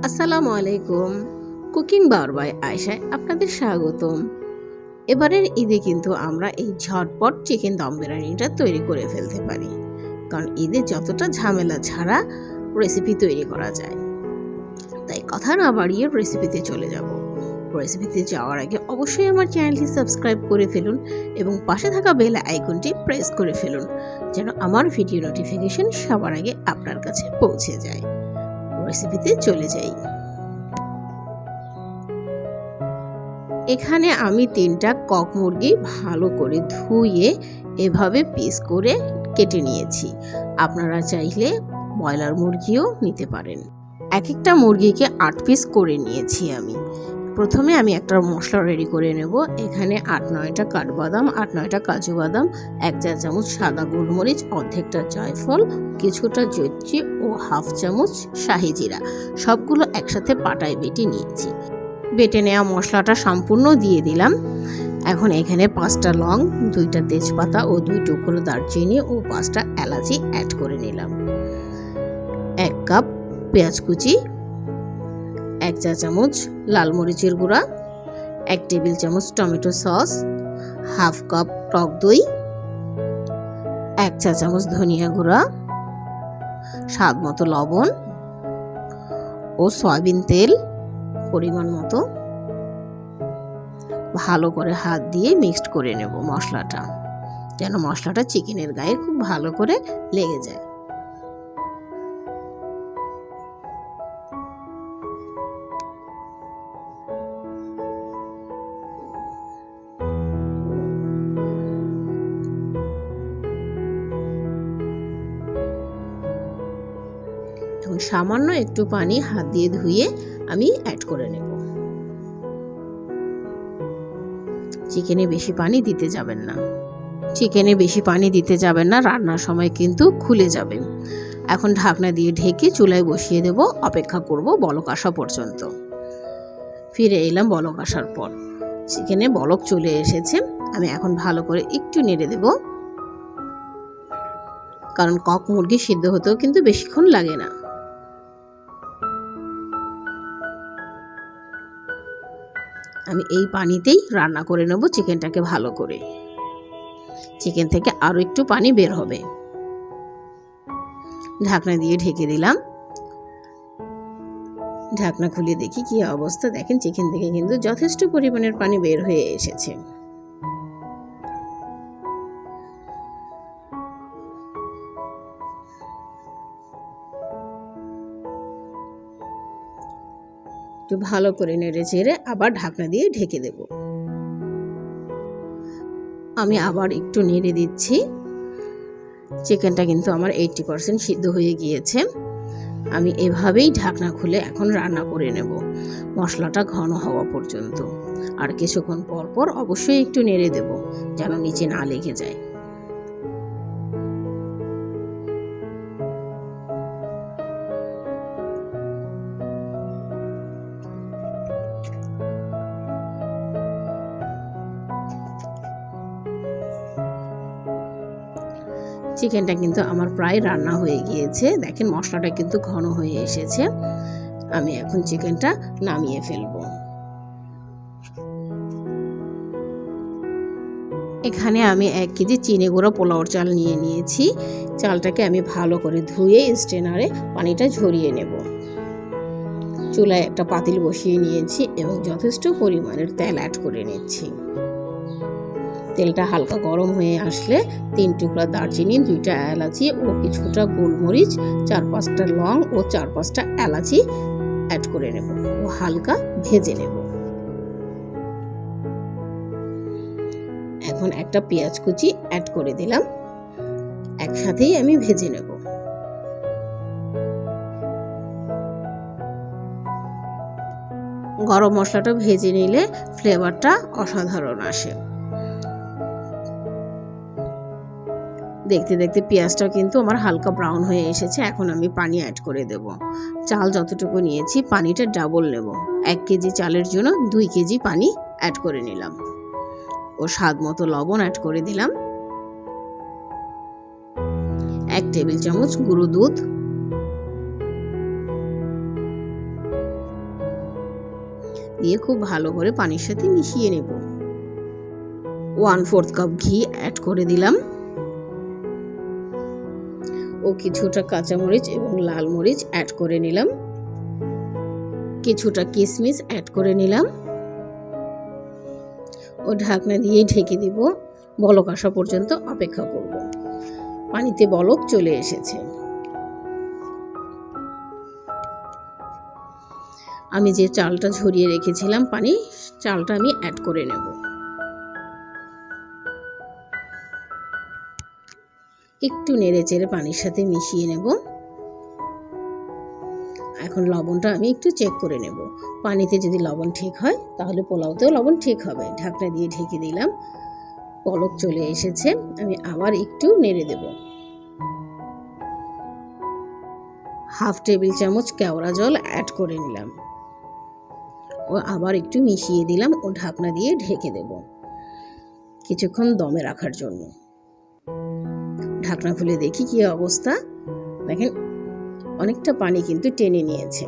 আসসালামু আলাইকুম। Cooking বাওয়ার by আয়েশায় আপনাদের স্বাগতম। এবারের ঈদে কিন্তু আমরা এই ঝটপট চিকেন দম বিরিয়ানিটা তৈরি করে ফেলতে পারি, কারণ ঈদে যতটা ঝামেলা ছাড়া রেসিপি তৈরি করা যায়। তাই কথা না বাড়িয়ে রেসিপিতে চলে যাব। রেসিপিতে যাওয়ার আগে অবশ্যই আমার চ্যানেলটি সাবস্ক্রাইব করে ফেলুন এবং পাশে থাকা বেল আইকনটি প্রেস করে ফেলুন, যেন আমার ভিডিও নোটিফিকেশন সবার আগে আপনার কাছে পৌঁছে যায়। রেসিপিতে চলে যাই। এখানে আমি 3টা কক মুরগি ভালো করে ধুয়ে এভাবে পিস করে কেটে নিয়েছি। আপনারা চাইলে ব্রয়লার মুরগিও নিতে পারেন। এক একটা মুরগিকে 8 পিস করে নিয়েছি আমি। প্রথমে আমি একটা মশলা রেডি করে নেব। এখানে 8-9টা কাঠবাদাম, 8-9টা কাজু বাদাম, 1 চা চামচ সাদা গোলমরিচ, অর্ধেকটা জয়ফল, কিছুটা জৈত্রী ও হাফ চামচ শাহি জিরা, সবগুলো একসাথে পাটায় বেটে নিয়েছি। বেটে নেওয়া মশলাটা সম্পূর্ণ দিয়ে দিলাম। এখন এখানে 5টা লং, 2টা তেজপাতা ও 2 টুকরো দারচিনি ও 5টা এলাচি অ্যাড করে নিলাম। 1 কাপ পেঁয়াজ কুচি, 1 চা চামচ লাল মরিচের গুঁড়া, 1 টেবিল চামচ টমেটো সস, হাফ কাপ টক দই, 1 চা চামচ ধনিয়া গুঁড়া, স্বাদ মতো লবণ ও সয়াবিন তেল পরিমাণ মতো। ভালো করে হাত দিয়ে মিক্সড করে নেব মশলাটা, যেন মশলাটা চিকেনের গায়ে খুব ভালো করে লেগে যায়। এখন সামান্য একটু পানি হাত দিয়ে ধুয়ে আমি অ্যাড করে নেব। চিকেনে বেশি পানি দিতে যাবেন না। চিকেনে বেশি পানি দিতে যাবেন না, রান্নার সময় কিন্তু খুলে যাবে। এখন ঢাকনা দিয়ে ঢেকে চুলায় বসিয়ে দেব, অপেক্ষা করব বলক আসা পর্যন্ত। ফিরে এলাম বলক আসার পর। চিকেনে বলক চলে এসেছে। আমি এখন ভালো করে একটু নেড়ে দেব, কারণ কক মুরগি সিদ্ধ হতেও কিন্তু বেশিক্ষণ লাগে না। আমি এই পানিতেই রান্না করে নেব চিকেনটাকে ভালো করে। চিকেন থেকে আরও একটু পানি বের হবে। ঢাকনা দিয়ে ঢেকে দিলাম। ঢাকনা খুলে দেখি কি অবস্থা। দেখেন চিকেন থেকে কিন্তু যথেষ্ট পরিমাণের পানি বের হয়ে এসেছে। একটু ভালো করে নেড়ে চেড়ে আবার ঢাকনা দিয়ে ঢেকে দেব। আমি আবার একটু নেড়ে দিচ্ছি। চিকেনটা কিন্তু আমার 80% সিদ্ধ হয়ে গিয়েছে। আমি এভাবেই ঢাকনা খুলে এখন রান্না করে নেব মশলাটা ঘন হওয়া পর্যন্ত। আর কিছুক্ষণ পর পর অবশ্যই একটু নেড়ে দেব, যেন নিচে না লেগে যায়। চিকেনটা কিন্তু আমার প্রায় রান্না হয়ে গিয়েছে। দেখেন মশলাটা কিন্তু ঘন হয়ে এসেছে। আমি এখন চিকেনটা নামিয়ে ফেলবো। এখানে আমি 1 কেজি চিনি গুঁড়ো পোলাওর চাল নিয়ে নিয়েছি। চালটাকে আমি ভালো করে ধুয়ে স্ট্রেনারে পানিটা ঝরিয়ে নেব। চুলায় একটা পাতিল বসিয়ে নিয়েছি এবং যথেষ্ট পরিমাণের তেল অ্যাড করে নিচ্ছি। তেলটা হালকা গরম হয়ে আসলে 3 টুকরা দারচিনি, 2টা এলাচি ও কিছুটা গোলমরিচ, 4-5টা লং ও 4-5টা এলাচি অ্যাড করে নেব ও হালকা ভেজে নেব। এখন একটা পেঁয়াজ কুচি অ্যাড করে দিলাম। একসাথেই আমি ভেজে নেব। গরম মশলাটা ভেজে নিলে ফ্লেভারটা অসাধারণ আসে। দেখতে দেখতে পেঁয়াজটা কিন্তু আমার হালকা ব্রাউন হয়ে এসেছে। এখন আমি পানি অ্যাড করে দেব। চাল যতটুকু নিয়েছি পানিটা ডাবল নেব। 1 কেজি চালের জন্য 2 কেজি পানি অ্যাড করে নিলাম ও স্বাদ মতো লবণ অ্যাড করে দিলাম। 1 টেবিল চামচ গুঁড়ো দুধ, দিয়ে খুব ভালো করে পানির সাথে মিশিয়ে নেব। 1/4 কাপ ঘি অ্যাড করে দিলাম ও কিছুটা কাঁচামরিচ এবং লাল মরিচ অ্যাড করে নিলাম, কিছুটা কিশমিশ অ্যাড করে নিলাম ও ঢাকনা দিয়ে ঢেকে দিব। বলক আসা পর্যন্ত অপেক্ষা করব। পানিতে বলক চলে এসেছে। আমি যে চালটা ঝরিয়ে রেখেছিলাম পানি, চালটা আমি অ্যাড করে নেব। একটু নেড়ে চেড়ে পানির সাথে মিশিয়ে নেব। এখন লবণটা আমি একটু চেক করে নেব। পানিতে যদি লবণ ঠিক হয় তাহলে পোলাওতেও লবণ ঠিক হবে। ঢাকনা দিয়ে ঢেকে দিলাম, বলক চলে এসেছে। আমি আবার একটু নেড়ে দেব। 1/2 টেবিল চামচ কেওড়া জল অ্যাড করে নিলাম ও আবার একটু মিশিয়ে দিলাম ও ঢাকনা দিয়ে ঢেকে দেব কিছুক্ষণ দমে রাখার জন্য। ঢাকনা খুলে দেখি কি অবস্থা। দেখেন অনেকটা পানি কিন্তু টেনে নিয়েছে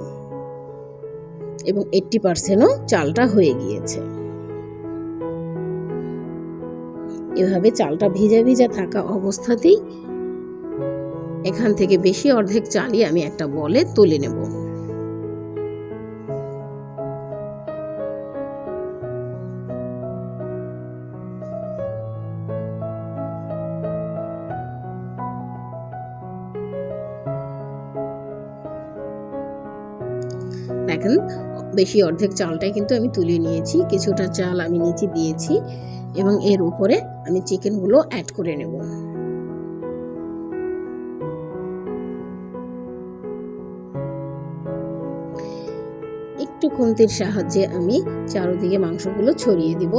এবং 80%ও চালটা হয়ে গিয়েছে। এভাবে চালটা ভিজা ভিজা থাকা অবস্থাতেই এখান থেকে বেশি অর্ধেক চালই আমি একটা বলে তুলে নেব। দেখেন বেশি অর্ধেক চালটাই কিন্তু আমি তুলে নিয়েছি। কিছুটা চাল আমি নিচে দিয়েছি এবং এর উপরে আমি চিকেনগুলো অ্যাড করে নেব। একটু খুন্তির সাহায্যে আমি চারদিকে মাংসগুলো ছড়িয়ে দিব।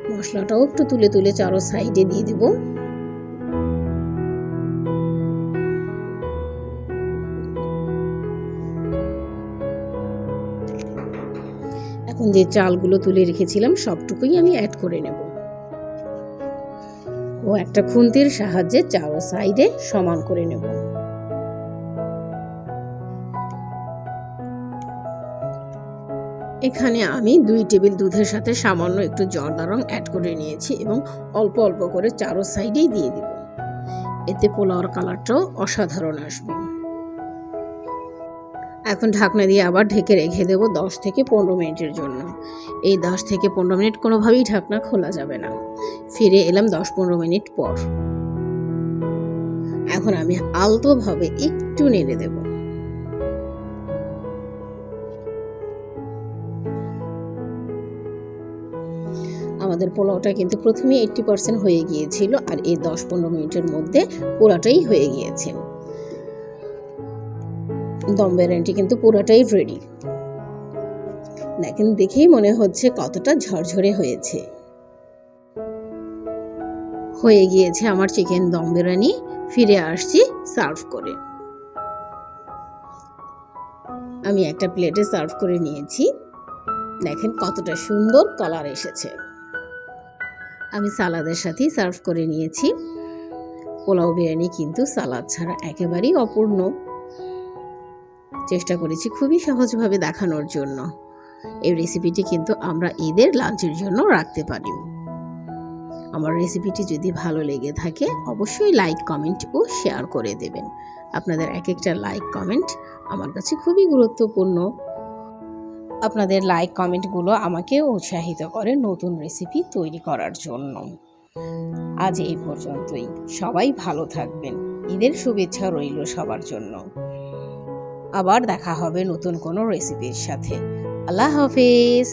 মশলাটাও একটু তুলে তুলে চারো সাইডে দিয়ে দেব। এখন যে চালগুলো তুলে রেখেছিলাম সবটুকুই আমি অ্যাড করে নেব ও একটা খুন্তির সাহায্যে চারো সাইডে সমান করে নেব। এখানে আমি 2 টেবিল দুধের সাথে সামান্য একটু জর্দা রং অ্যাড করে নিয়েছি এবং অল্প অল্প করে চারো সাইডেই দিয়ে দিব। এতে পোলাওর কালারটাও অসাধারণ আসবে। এখন ঢাকনা দিয়ে আবার ঢেকে রেখে দেব 10 থেকে 15 মিনিটের জন্য। এই 10 থেকে 15 মিনিট কোনোভাবেই ঢাকনা খোলা যাবে না। ফিরে এলাম 10-15 মিনিট পর। এখন আমি আলতোভাবে একটু নেড়ে দেব। আমাদের পোলাওটা কিন্তু প্রথমে 80% হয়ে গিয়েছিল আর এই 10-15 মিনিটের মধ্যে পুরাটাই হয়ে গিয়েছে। দম বিরিয়ানিটি কিন্তু পুরোটাই রেডি। দেখেন দেখেই মনে হচ্ছে কতটা ঝরঝরে হয়েছে। হয়ে গিয়েছে আমার চিকেন দম বিরিয়ানি। ফিরে আসছি সার্ভ করে। আমি একটা প্লেটে সার্ভ করে নিয়েছি। দেখেন কতটা সুন্দর কালার এসেছে। আমি সালাদের সাথেই সার্ভ করে নিয়েছি। পোলাও বিরিয়ানি কিন্তু সালাদ ছাড়া একেবারেই অপূর্ণ। চেষ্টা করেছি খুবই সহজভাবে দেখানোর জন্য। এই রেসিপিটি কিন্তু আমরা ঈদের লাঞ্চের জন্য রাখতে পারি। আমার রেসিপিটি যদি ভালো লেগে থাকে অবশ্যই লাইক, কমেন্ট ও শেয়ার করে দেবেন। আপনাদের এক একটা লাইক কমেন্ট আমার কাছে খুবই গুরুত্বপূর্ণ। আপনাদের লাইক কমেন্টগুলো আমাকে উৎসাহিত করে নতুন রেসিপি তৈরি করার জন্য। আজ এই পর্যন্তই। সবাই ভালো থাকবেন। ঈদের শুভেচ্ছা রইল সবার জন্য। আবার দেখা হবে নতুন কোনো রেসিপির সাথে। আল্লাহ হাফেজ।